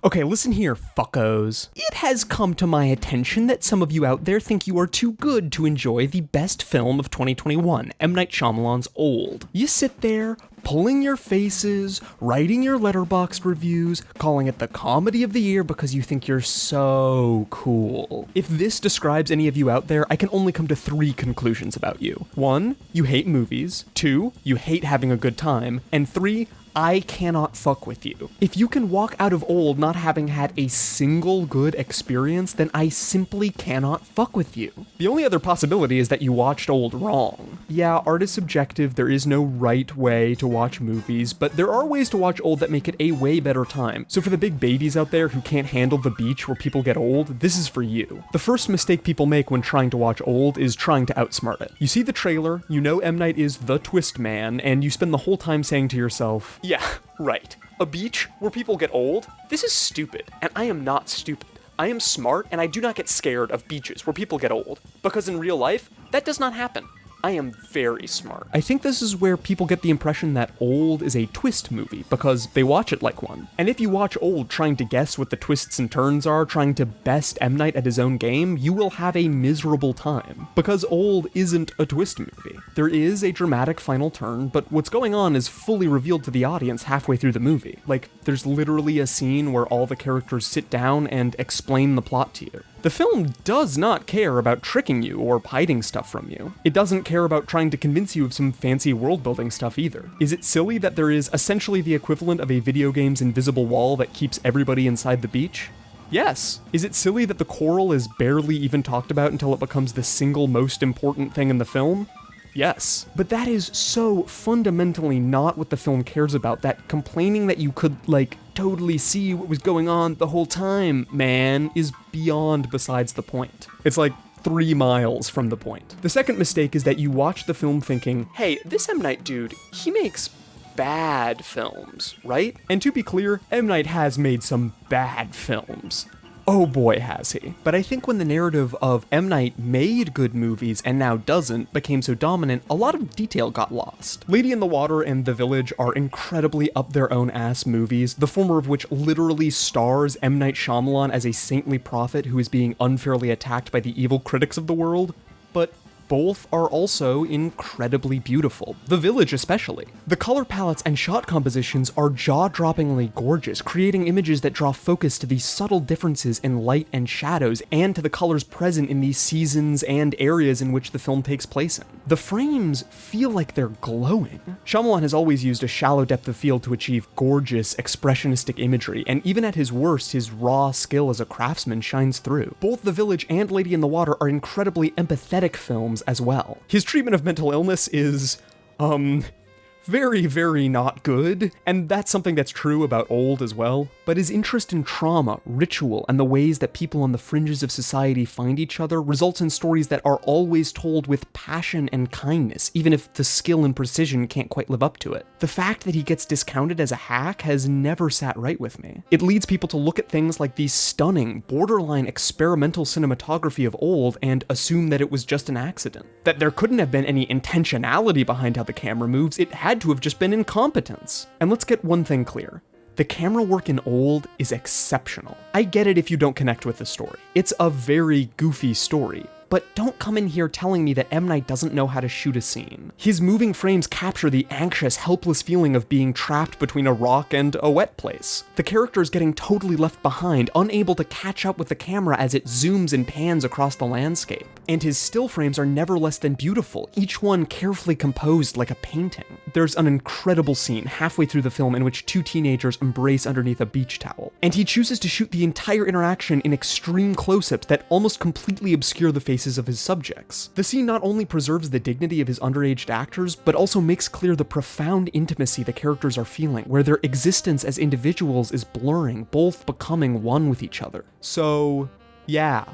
Okay, listen here, fuckos. It has come to my attention that some of you out there think you are too good to enjoy the best film of 2021, M. Night Shyamalan's Old. You sit there, pulling your faces, writing your Letterboxd reviews, calling it the comedy of the year because you think you're so cool. If this describes any of you out there, I can only come to 3 conclusions about you. 1, you hate movies. 2, you hate having a good time. And 3, I cannot fuck with you. If you can walk out of Old not having had a single good experience, then I simply cannot fuck with you. The only other possibility is that you watched Old wrong. Yeah, art is subjective, there is no right way to watch movies, but there are ways to watch Old that make it a way better time. So for the big babies out there who can't handle the beach where people get old, this is for you. The first mistake people make when trying to watch Old is trying to outsmart it. You see the trailer, you know M. Night is the twist man, and you spend the whole time saying to yourself, yeah, right. A beach where people get old? This is stupid, and I am not stupid. I am smart, and I do not get scared of beaches where people get old, because in real life, that does not happen. I am very smart. I think this is where people get the impression that Old is a twist movie, because they watch it like one. And if you watch Old trying to guess what the twists and turns are, trying to best M. Night at his own game, you will have a miserable time. Because Old isn't a twist movie. There is a dramatic final turn, but what's going on is fully revealed to the audience halfway through the movie. Like, there's literally a scene where all the characters sit down and explain the plot to you. The film does not care about tricking you or hiding stuff from you. It doesn't care about trying to convince you of some fancy world-building stuff either. Is it silly that there is essentially the equivalent of a video game's invisible wall that keeps everybody inside the beach? Yes. Is it silly that the coral is barely even talked about until it becomes the single most important thing in the film? Yes. But that is so fundamentally not what the film cares about, that complaining that you could, totally see what was going on the whole time, man, is beyond besides the point. It's like 3 miles from the point. The second mistake is that you watch the film thinking, hey, this M. Night dude, he makes bad films, right? And to be clear, M. Night has made some bad films. Oh boy, has he. But I think when the narrative of M. Night made good movies and now doesn't became so dominant, a lot of detail got lost. Lady in the Water and The Village are incredibly up their own ass movies, the former of which literally stars M. Night Shyamalan as a saintly prophet who is being unfairly attacked by the evil critics of the world, but both are also incredibly beautiful. The Village especially. The color palettes and shot compositions are jaw-droppingly gorgeous, creating images that draw focus to these subtle differences in light and shadows, and to the colors present in these seasons and areas in which the film takes place in. The frames feel like they're glowing. Shyamalan has always used a shallow depth of field to achieve gorgeous, expressionistic imagery, and even at his worst, his raw skill as a craftsman shines through. Both The Village and Lady in the Water are incredibly empathetic films as well. His treatment of mental illness is, very, very not good, and that's something that's true about Old as well, but his interest in trauma, ritual, and the ways that people on the fringes of society find each other results in stories that are always told with passion and kindness, even if the skill and precision can't quite live up to it. The fact that he gets discounted as a hack has never sat right with me. It leads people to look at things like the stunning, borderline experimental cinematography of Old and assume that it was just an accident. That there couldn't have been any intentionality behind how the camera moves, it had to have just been incompetence. And let's get one thing clear. The camera work in Old is exceptional. I get it if you don't connect with the story. It's a very goofy story. But don't come in here telling me that M. Night doesn't know how to shoot a scene. His moving frames capture the anxious, helpless feeling of being trapped between a rock and a wet place. The character is getting totally left behind, unable to catch up with the camera as it zooms and pans across the landscape. And his still frames are never less than beautiful, each one carefully composed like a painting. There's an incredible scene halfway through the film in which 2 teenagers embrace underneath a beach towel. And he chooses to shoot the entire interaction in extreme close-ups that almost completely obscure the faces of his subjects. The scene not only preserves the dignity of his underage actors, but also makes clear the profound intimacy the characters are feeling, where their existence as individuals is blurring, both becoming one with each other. So, yeah.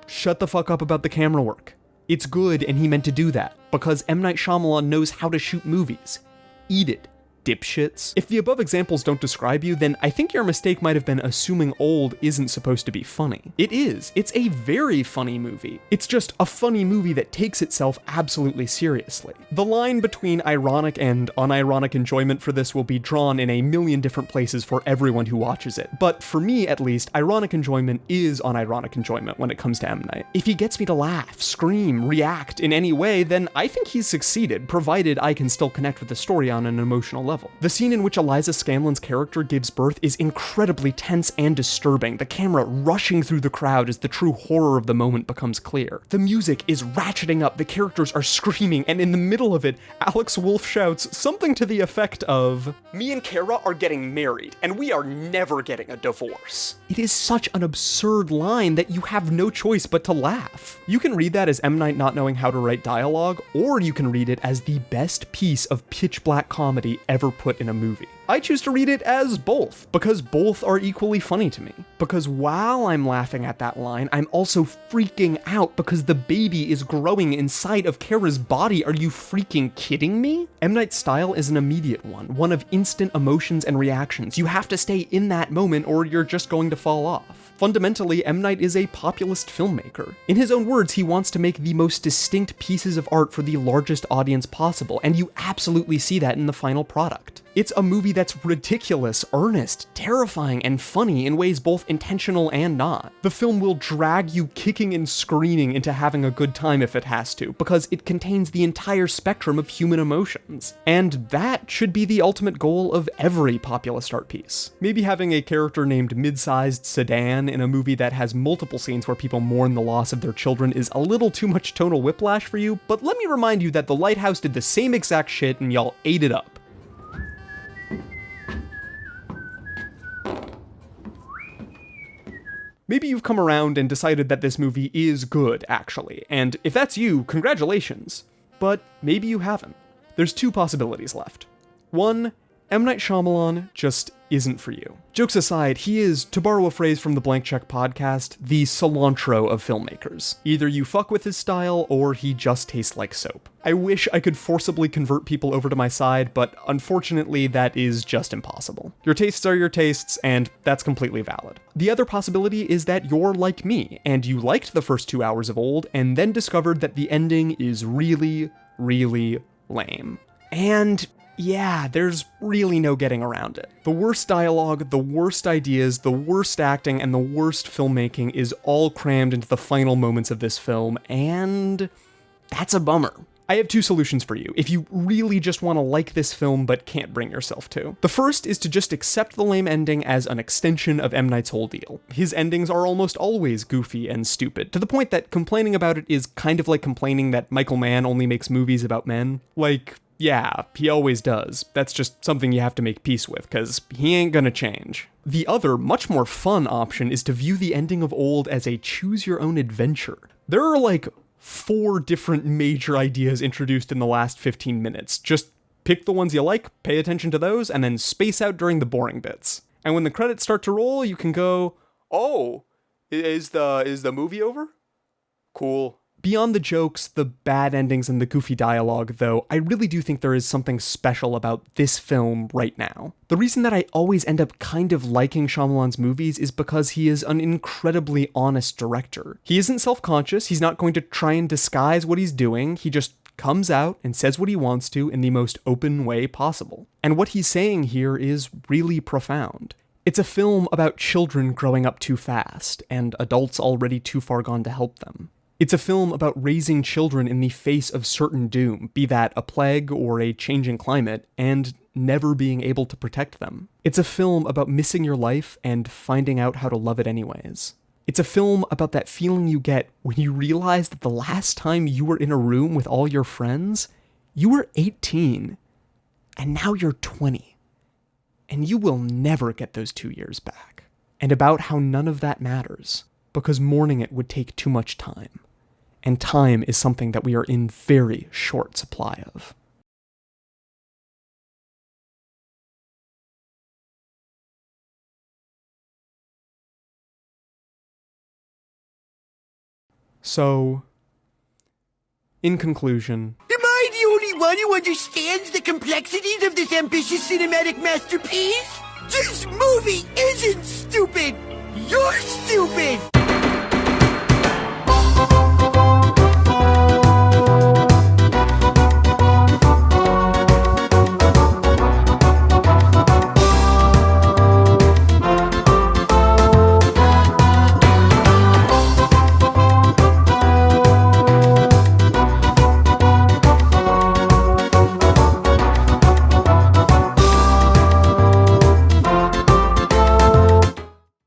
Shut the fuck up about the camera work. It's good and he meant to do that, because M. Night Shyamalan knows how to shoot movies. Eat it. dipshits. If the above examples don't describe you, then I think your mistake might have been assuming Old isn't supposed to be funny. It is. It's a very funny movie. It's just a funny movie that takes itself absolutely seriously. The line between ironic and unironic enjoyment for this will be drawn in a million different places for everyone who watches it, but for me at least, ironic enjoyment is unironic enjoyment when it comes to M. Night. If he gets me to laugh, scream, react in any way, then I think he's succeeded, provided I can still connect with the story on an emotional level. The scene in which Eliza Scanlen's character gives birth is incredibly tense and disturbing, the camera rushing through the crowd as the true horror of the moment becomes clear. The music is ratcheting up, the characters are screaming, and in the middle of it, Alex Wolff shouts something to the effect of, "Me and Kara are getting married, and we are never getting a divorce." It is such an absurd line that you have no choice but to laugh. You can read that as M. Night not knowing how to write dialogue, or you can read it as the best piece of pitch black comedy ever put in a movie. I choose to read it as both, because both are equally funny to me. Because while I'm laughing at that line, I'm also freaking out because the baby is growing inside of Kara's body. Are you freaking kidding me? M. Night's style is an immediate one of instant emotions and reactions. You have to stay in that moment or you're just going to fall off. Fundamentally, M. Night is a populist filmmaker. In his own words, he wants to make the most distinct pieces of art for the largest audience possible, and you absolutely see that in the final product. It's a movie that's ridiculous, earnest, terrifying, and funny in ways both intentional and not. The film will drag you kicking and screaming into having a good time if it has to, because it contains the entire spectrum of human emotions. And that should be the ultimate goal of every populist art piece. Maybe having a character named Mid-Sized Sedan in a movie that has multiple scenes where people mourn the loss of their children is a little too much tonal whiplash for you, but let me remind you that The Lighthouse did the same exact shit and y'all ate it up. Maybe you've come around and decided that this movie is good, actually, and if that's you, congratulations. But maybe you haven't. There's two possibilities left. One, M. Night Shyamalan just isn't for you. Jokes aside, he is, to borrow a phrase from the Blank Check podcast, the cilantro of filmmakers. Either you fuck with his style, or he just tastes like soap. I wish I could forcibly convert people over to my side, but unfortunately that is just impossible. Your tastes are your tastes, and that's completely valid. The other possibility is that you're like me, and you liked the first 2 hours of Old, and then discovered that the ending is really, really lame. And yeah, there's really no getting around it. The worst dialogue, the worst ideas, the worst acting, and the worst filmmaking is all crammed into the final moments of this film, and that's a bummer. I have two solutions for you, if you really just want to like this film but can't bring yourself to. The first is to just accept the lame ending as an extension of M. Night's whole deal. His endings are almost always goofy and stupid, to the point that complaining about it is kind of like complaining that Michael Mann only makes movies about men. Like, yeah, he always does. That's just something you have to make peace with, because he ain't gonna change. The other, much more fun option is to view the ending of Old as a choose-your-own adventure. There are like 4 different major ideas introduced in the last 15 minutes. Just pick the ones you like, pay attention to those, and then space out during the boring bits. And when the credits start to roll, you can go, "Oh, is the movie over? Cool." Beyond the jokes, the bad endings, and the goofy dialogue, though, I really do think there is something special about this film right now. The reason that I always end up kind of liking Shyamalan's movies is because he is an incredibly honest director. He isn't self-conscious, he's not going to try and disguise what he's doing, he just comes out and says what he wants to in the most open way possible. And what he's saying here is really profound. It's a film about children growing up too fast, and adults already too far gone to help them. It's a film about raising children in the face of certain doom, be that a plague or a changing climate, and never being able to protect them. It's a film about missing your life and finding out how to love it anyways. It's a film about that feeling you get when you realize that the last time you were in a room with all your friends, you were 18, and now you're 20. And you will never get those 2 years back. And about how none of that matters, because mourning it would take too much time. And time is something that we are in very short supply of. So, in conclusion, Am I the only one one who understands the complexities of this ambitious cinematic masterpiece? This movie isn't stupid! You're stupid!